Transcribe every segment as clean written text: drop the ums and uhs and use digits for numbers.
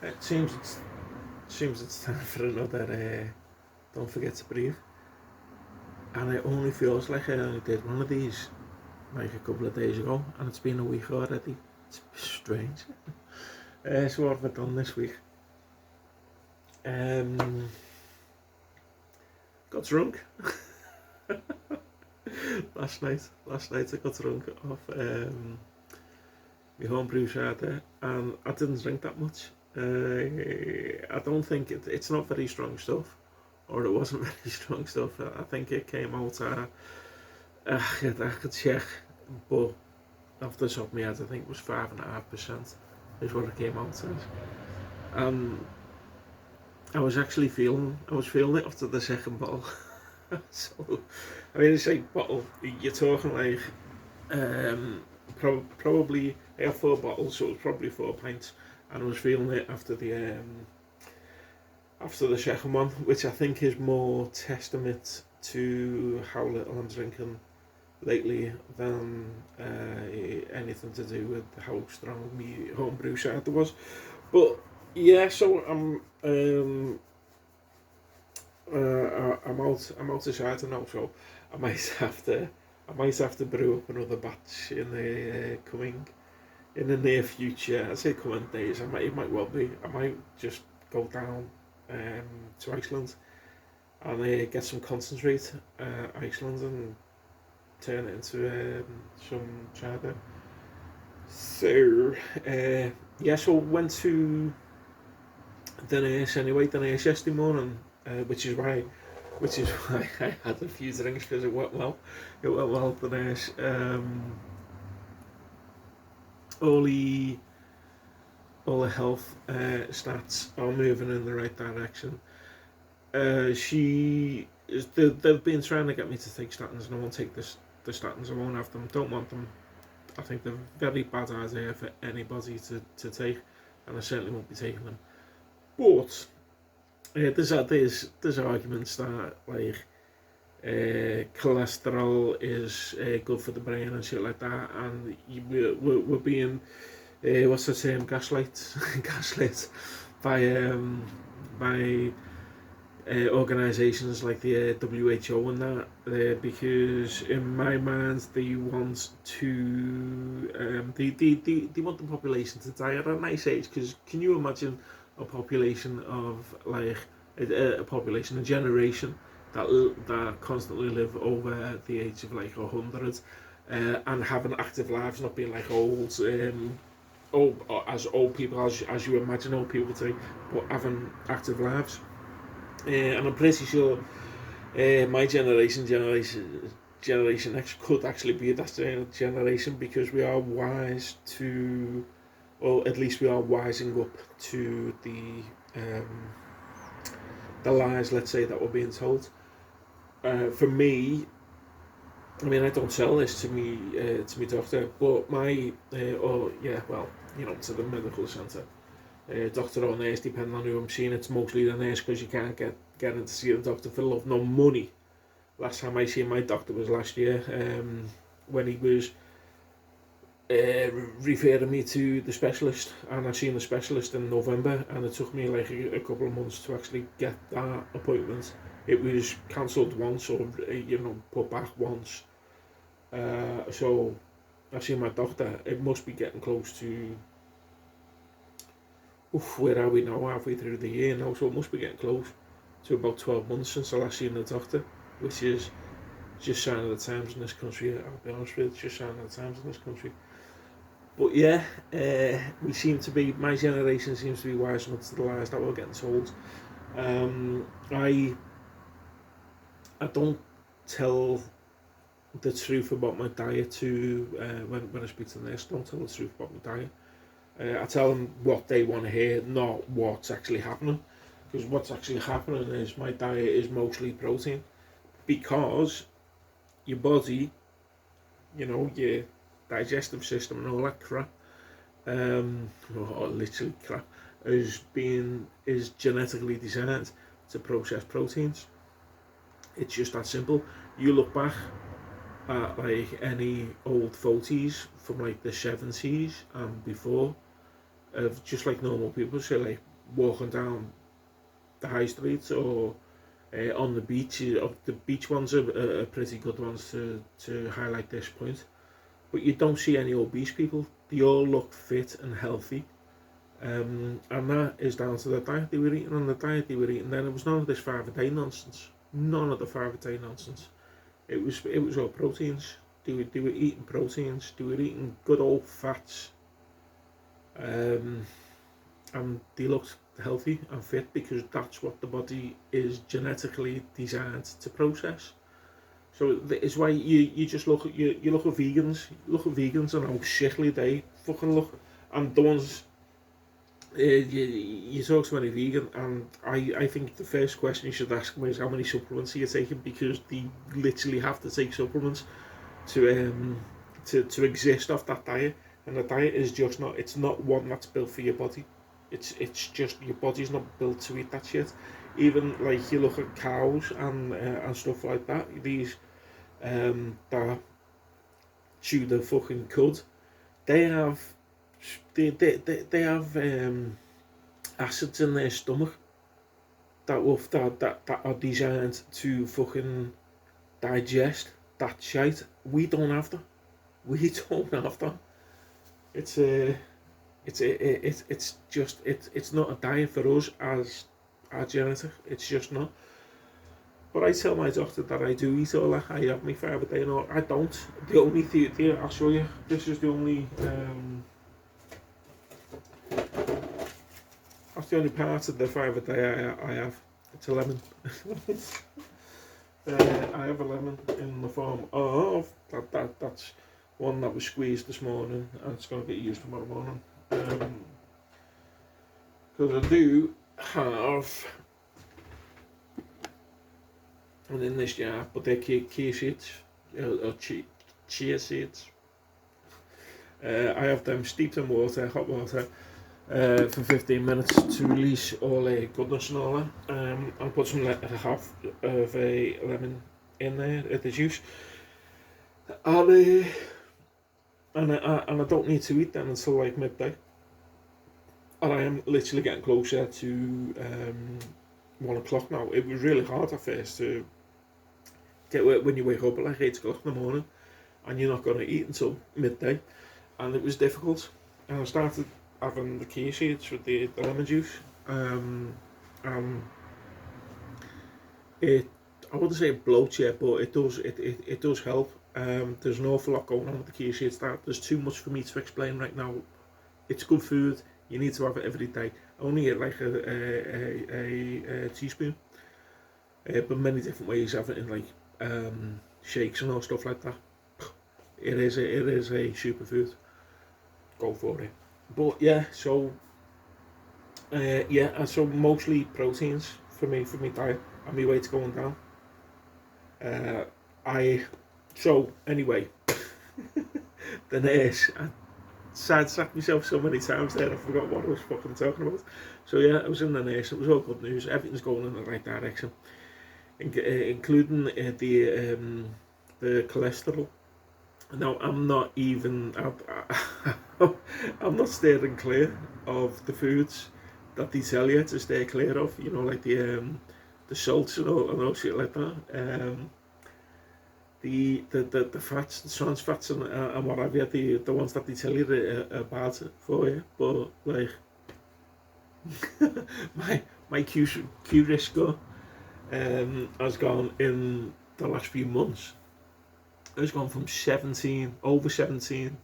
It seems it's time for another Don't Forget to Breathe. And it only feels like I only did one of these like a couple of days ago, and it's been a week already. It's strange. So what have I done this week? Got drunk. last night I got drunk off my homebrew cider, and I didn't drink that much. I don't think it's not very strong stuff, or it wasn't very strong stuff. I think it came out I could check, but off the top of my head, I think it was 5.5% is what it came out as. Um, I was feeling it after the second bottle. So, I mean, it's like bottle. You're talking like probably I had 4 bottles, so it was probably 4 pints, and I was feeling it after the second one, which I think is more testament to how little I'm drinking lately than anything to do with how strong my homebrew cider was. But yeah, so I'm out of cider now, so I might have to brew up another batch in the near future. I say coming days. It might well be. I might just go down to Iceland and get some concentrate Iceland and turn it into some cider. So yeah, so went to the nurse anyway. The nurse yesterday morning, which is why I had a few drinks, because it went well. It went well at the nurse. All the health stats are moving in the right direction. They've been trying to get me to take statins, and I won't take the statins. I won't have them. Don't want them. I think they're a very bad idea for anybody to take, and I certainly won't be taking them. But there's arguments that like cholesterol is good for the brain and shit like that, and we're being what's the term, gaslit by organisations like the WHO and that, because in my mind they want they want the population to die at a nice age. Because can you imagine a population of like a generation that constantly live over the age of like 100, and having active lives, not being like old people as you imagine old people to, but having active lives. And I'm pretty sure my generation X could actually be that generation, because we are wise to, or at least we are wising up to the lies, let's say, that we're being told. For me, I mean, I don't sell this to me doctor, but to the medical centre, doctor or nurse, depending on who I'm seeing. It's mostly the nurse, because you can't get in to see the doctor for love nor money. Last time I seen my doctor was last year, when he was referring me to the specialist, and I seen the specialist in November, and it took me like a couple of months to actually get that appointment. It was cancelled once, or put back once. So I seen my doctor. It must be getting close to. Where are we now? Halfway through the year now, so it must be getting close to about 12 months since I last seen the doctor, which is just sign of the times in this country. I'll be honest with you, it's just sign of the times in this country. But yeah, my generation seems to be wise enough to the lies that we're getting told. I don't tell the truth about my diet to when I speak to the nurse. Don't tell the truth about my diet. I tell them what they want to hear, not what's actually happening. Because what's actually happening is my diet is mostly protein. Because your body, your digestive system and all that crap, or literally crap, is genetically designed to process proteins. It's just that simple. You look back at like any old photos from like the 70s and before, of just like normal people, so like walking down the high streets or on the beach. The beach ones are pretty good ones to highlight this point. But you don't see any obese people. They all look fit and healthy. And that is down to the diet they were eating. And the diet they were eating then, it was none of this 5-a-day nonsense. None of the 5-a-day nonsense. It was all proteins. They were eating proteins. They were eating good old fats. And they looked healthy and fit because that's what the body is genetically designed to process. So it's why you just look at you look at vegans and how sickly they fucking look, and the ones you talk to any vegan, and I think the first question you should ask them is how many supplements are you taking, because they literally have to take supplements to exist off that diet, and the diet is just not, it's not one that's built for your body. It's just your body's not built to eat that shit. Even like you look at cows and stuff like that, these that chew the fucking cud, they have they have acids in their stomach that are designed to fucking digest that shite. We don't have that. We don't have that. It's just it's not a diet for us as our genetic. It's just not. But I tell my doctor that I do eat all that. I have my 5-a-day and all. I don't. The only thing, I'll show you. This is the only that's the only part of the 5-a-day I have. It's a lemon. I have a lemon in the form of that's one that was squeezed this morning, and it's going to get used tomorrow morning. Because I do have, and in this jar, but they're chia seeds, or chia seeds. I have them steeped in water, hot water, for 15 minutes to release all the goodness and all that. I'll put some half of a lemon in there at the juice, and I don't need to eat them until like midday. And I am literally getting closer to 1 o'clock now. It was really hard at first to get when you wake up at like 8 o'clock in the morning and you're not going to eat until midday, and it was difficult. And I started having the chia seeds with the lemon juice, and it, I wouldn't say it bloats yet, but it does help. There's an awful lot going on with the chia seeds. There's too much for me to explain right now. It's good food. You need to have it every day. Only at like a teaspoon, but many different ways. Have it in like shakes and all stuff like that. It is a superfood. Go for it. But yeah, so so mostly proteins for me diet, and my weight's going down. So anyway, the nurse. I sidetracked myself so many times there, I forgot what I was fucking talking about. So yeah, I was in the nurse. It was all good news. Everything's going in the right direction, including the cholesterol. Now I'm not even. I'm not steering clear of the foods that they tell you to stay clear of. You know, like the salts and all shit like that. The fats, the trans fats and what have you, the ones that they tell you are bad for you. But like my Q score has gone in the last few months. It's gone from 17, over 17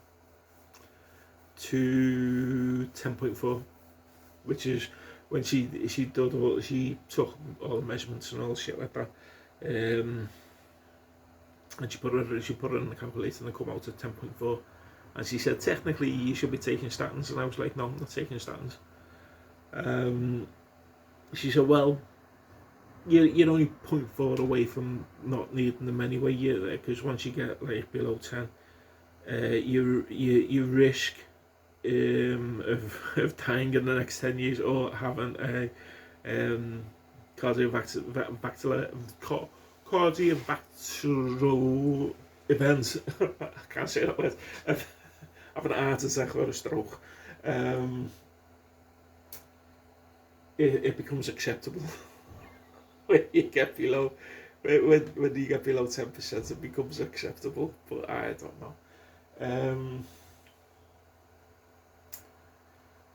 to 10.4, which is when she took all the measurements and all shit like that, and she put it in the calculator and it come out at 10.4, and she said technically you should be taking statins, and I was like, no, I'm not taking statins. She said, well, you're only 0.4 away from not needing them anyway, because once you get like below 10, you risk of dying in the next 10 years or having a cardiovascular event. I can't say that word. Having a heart attack or a stroke. it becomes acceptable. When you get below, when you get below 10%, it becomes acceptable. But I don't know.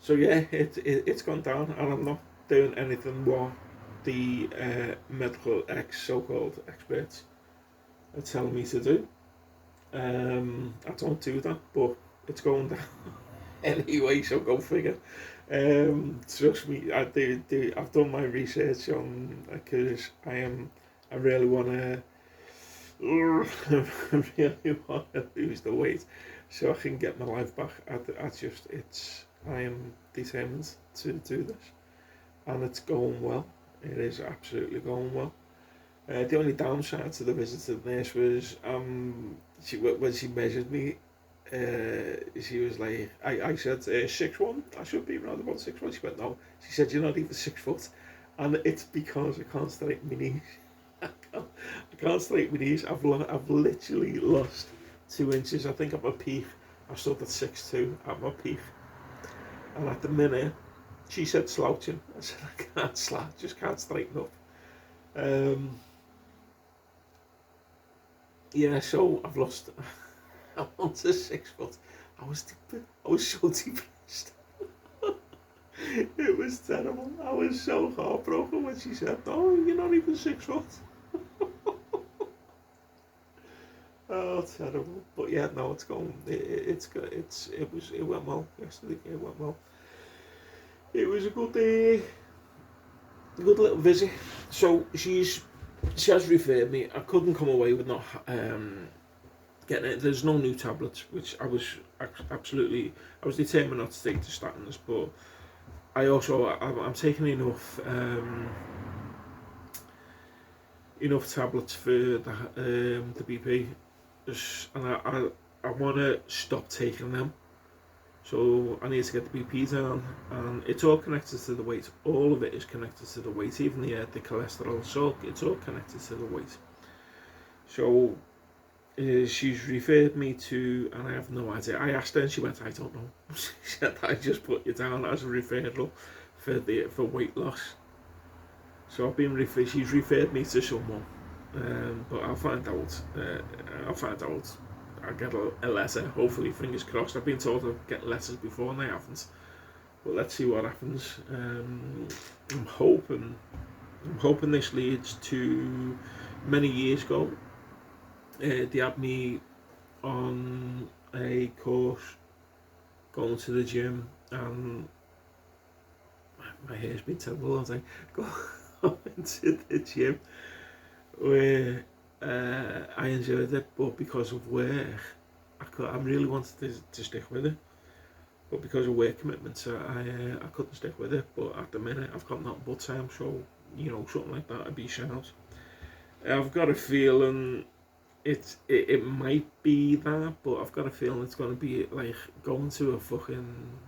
So yeah, it's gone down, and I'm not doing anything what the so-called experts are telling me to do. I don't do that, but it's going down anyway. So go figure. Trust me, I've done my research on because I really want to. I really want to lose the weight so I can get my life back. I am determined to do this, and it's going well. It is absolutely going well. The only downside to the visit to the nurse was when she measured me, she was like, I said 6'1", I should be around about 6'1". She went, no. She said, you're not even 6 foot. And it's because I can't straighten my knees. I can't straighten my knees. I've literally lost 2 inches. I think at my peak, I stood at 6'2" at my peak. And at the minute, she said slouching. I said, I can't slouch, just can't straighten up. Yeah, so I've lost. I'm on to 6 foot. I was so depressed. It was terrible. I was so heartbroken when she said, "No, you're not even 6 foot." Oh, terrible. But yeah, no, it's going. It's good. It went well yesterday. It went well. It was a good little visit. So she has referred me. I couldn't come away with not getting it. There's no new tablets, which I was determined not to take the statins, but I'm taking enough tablets for the BP, and I want to stop taking them. So I need to get the BP down, and it's all connected to the weight. All of it is connected to the weight, even the cholesterol. So it's all connected to the weight. So she's referred me to, and I have no idea. I asked her, and she went, "I don't know." She said, "I just put you down as a referral for weight loss." So I've been she's referred me to someone, but I'll find out. I'll get a letter. Hopefully, fingers crossed. I've been told I'll get letters before, and they haven't. But let's see what happens. I'm hoping this leads to. Many years ago, they had me on a course going to the gym, and my hair's been terrible all day. Going to the gym where I enjoyed it, but because of work, I really wanted to stick with it. But because of work commitments, I couldn't stick with it. But at the minute, I've got nothing but time, so something like that would be sound. I've got a feeling it might be that, but I've got a feeling it's going to be like going to a fucking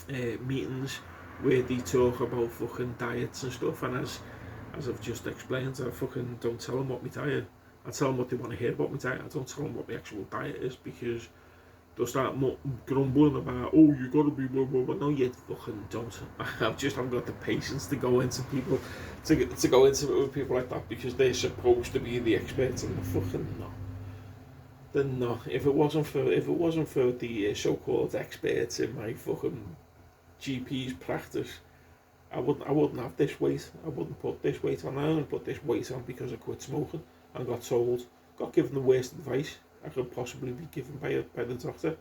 meetings where they talk about fucking diets and stuff, and as I've just explained, I fucking don't tell them what my diet. I tell them what they want to hear about my diet. I don't tell them what the actual diet is, because they'll start grumbling about, oh, you gotta be blah blah blah. No, you fucking don't. I haven't got the patience to go into people to go into it with people like that, because they're supposed to be the experts, and they're fucking not. They're not. If it wasn't for the so-called experts in my fucking GP's practice, I wouldn't have this weight. I wouldn't put this weight on. I only put this weight on because I quit smoking and got given the worst advice I could possibly be given by the doctor.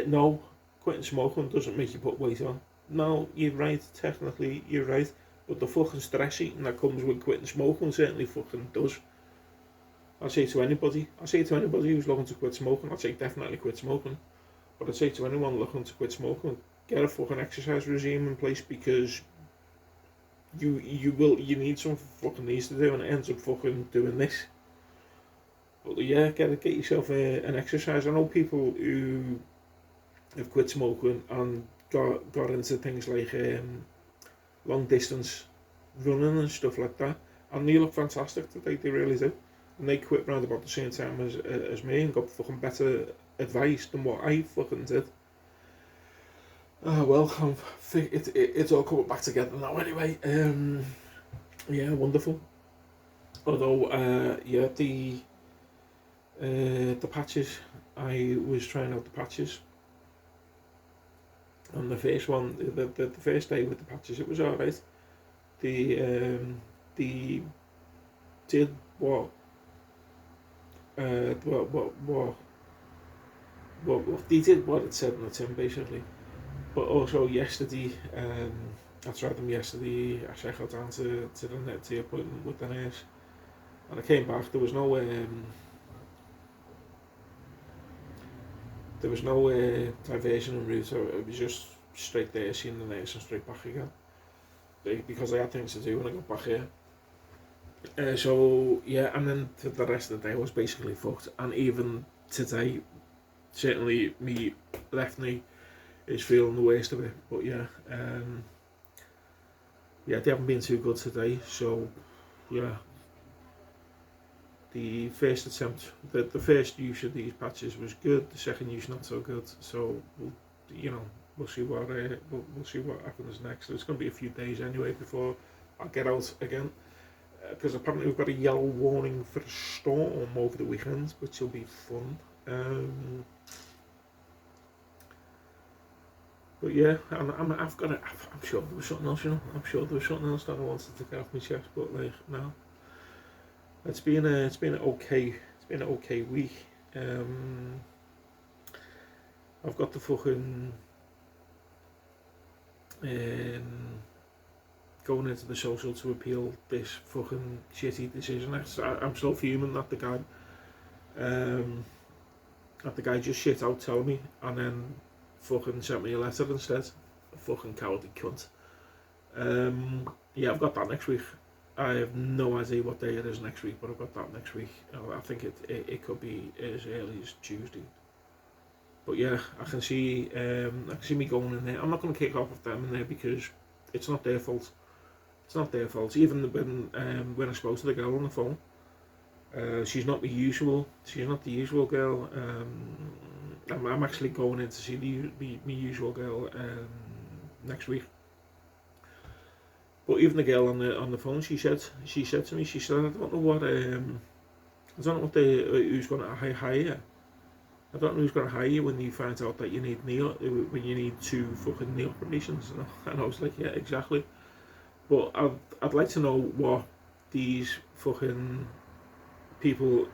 No, quitting smoking doesn't make you put weight on. No, you're right, technically you're right, but the fucking stress eating that comes with quitting smoking certainly fucking does. I say to anybody who's looking to quit smoking, I'd say definitely quit smoking. But I'd say to anyone looking to quit smoking, get a fucking exercise regime in place, because you need some fucking needs to do, and it ends up fucking doing this. But yeah, get yourself an exercise. I know people who have quit smoking and got into things like long distance running and stuff like that, and they look fantastic. They really do. And they quit around about the same time as me, and got fucking better advice than what I fucking did. Well, it's all coming back together now anyway. Yeah, wonderful. Although, yeah, the patches, I was trying out the patches. On the first one, the first day with the patches, it was alright. The did what they did what it said on the tin basically. But also yesterday, I tried them yesterday. I checked down to the appointment with the nurse, and I came back. There was no diversion en route. It was just straight there, seeing the nurse, and straight back again. Because I had things to do when I got back here. So yeah, and then the rest of the day was basically fucked. And even today, certainly me left knee is feeling the worst of it. But yeah, yeah, they haven't been too good today. So yeah, the first attempt, the first use of these patches was good. The second use not so good. So we'll see we'll see what happens next. It's going to be a few days anyway before I get out again. Because apparently we've got a yellow warning for a storm over the weekend, which will be fun. But yeah, I'm sure there was something else, I'm sure there was something else that I wanted to get off my chest, but like no. It's been an okay week. I've got the fucking going into the social to appeal this fucking shitty decision. I'm still fuming that the guy just shit out telling me and then fucking sent me a letter instead. A fucking cowardly cunt. Yeah, I've got that next week. I have no idea what day it is next week, but I've got that next week. I think it could be as early as Tuesday. But yeah, I can see me going in there. I'm not going to kick off with them in there because it's not their fault. It's not their fault. Even when I spoke to the girl on the phone, she's not the usual. She's not the usual girl. I'm actually going in to see the usual girl next week. But even the girl on the phone, she said to me, I don't know what who's going to hire you. I don't know who's going to hire you when you find out that you need when you need 2 fucking knee operations. And I was like, yeah, exactly. But I'd like to know what these fucking people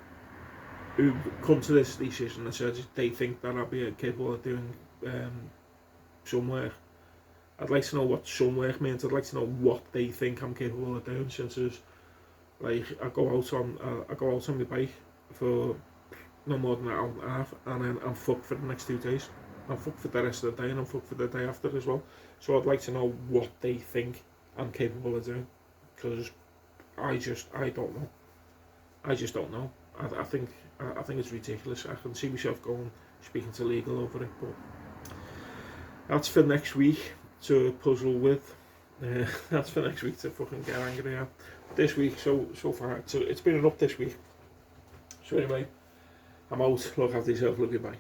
who come to this decision and said they think that I'll be capable of doing some work. I'd like to know what some work means. I'd like to know what they think I'm capable of doing. Since there's, like, I go out on my bike for no more than an hour and a half, and then I'm fucked for the next 2 days. I'm fucked for the rest of the day, and I'm fucked for the day after as well. So I'd like to know what they think I'm capable of doing, because I don't know. I just don't know. I think it's ridiculous. I can see myself going speaking to legal over it, but that's for next week to puzzle with. That's for next week to fucking get angry at. This week, so far, it's been an up this week. So anyway, I'm out. Look after yourself. Love you. Bye.